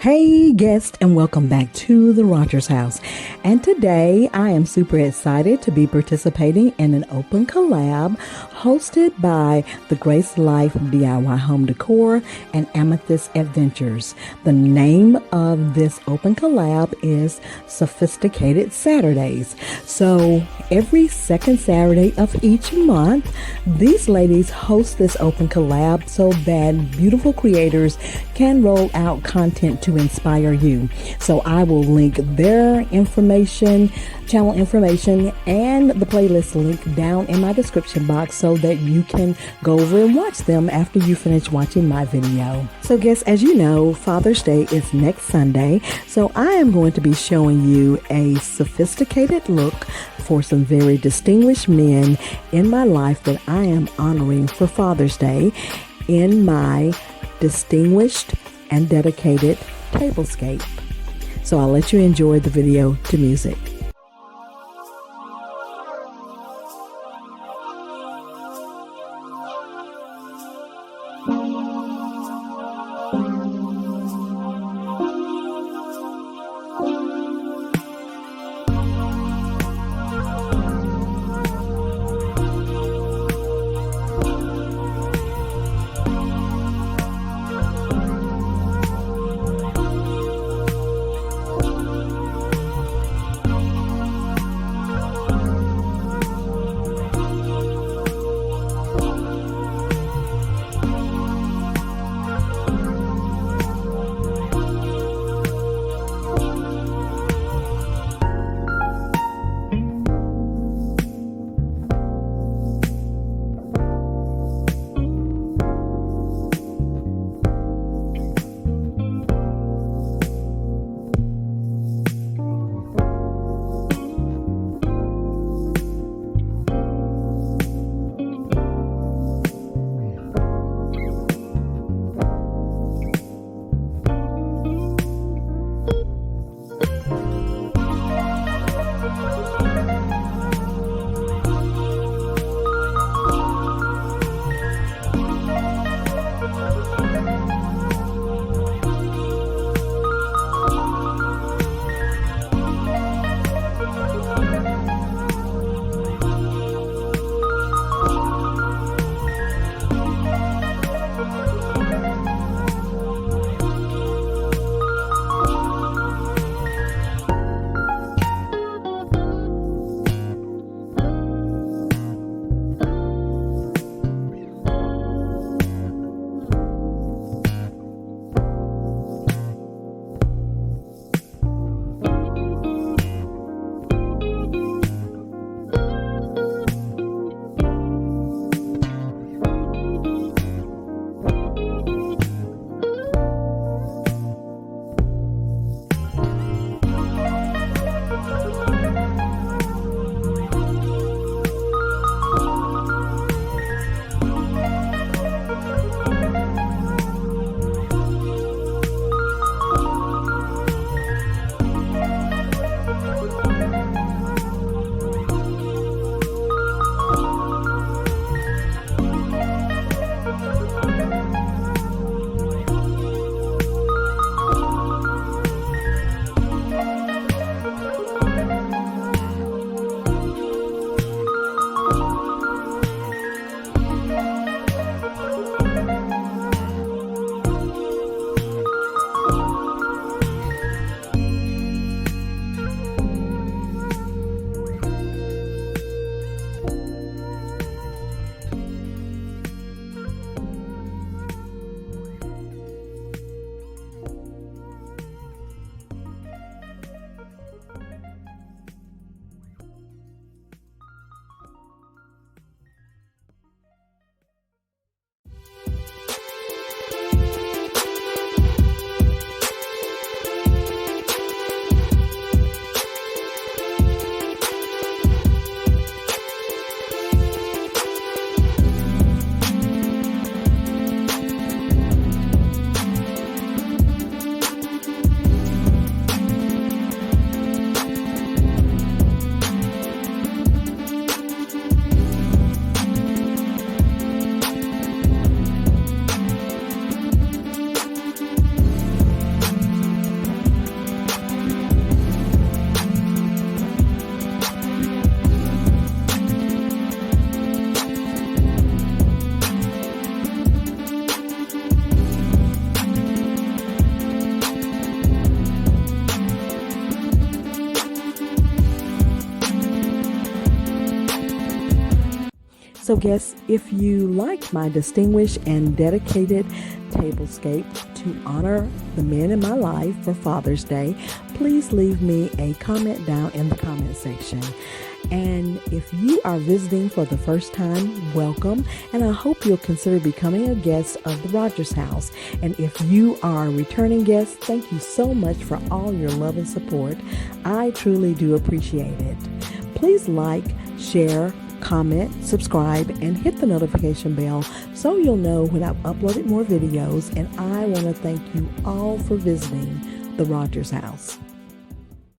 Hey guest, and welcome back to the Rodgers House. And today I am super excited to be participating in an open collab hosted by the Grace Life DIY Home Decor and Amethyst Adventures. The name of this open collab is Sophisticated Saturdays. So every second Saturday of each month, these ladies host this open collab so that beautiful creators can roll out content to inspire you. So I will link their information, channel information, and the playlist link down in my description box so that you can go over and watch them after you finish watching my video. So guys, as you know, Father's Day is next Sunday, so I am going to be showing you a sophisticated look for some very distinguished men in my life that I am honoring for Father's Day in my distinguished and dedicated Tablescape. So I'll let you enjoy the video to music. So guests, if you like my distinguished and dedicated Tablescape to honor the men in my life for Father's Day, please leave me a comment down in the comment section. And if you are visiting for the first time, welcome, and I hope you'll consider becoming a guest of the Rodgers House. And if you are a returning guest, thank you so much for all your love and support. I truly do appreciate it. Please like, share, comment, subscribe, and hit the notification bell so you'll know when I've uploaded more videos. And I want to thank you all for visiting the Rodgers House.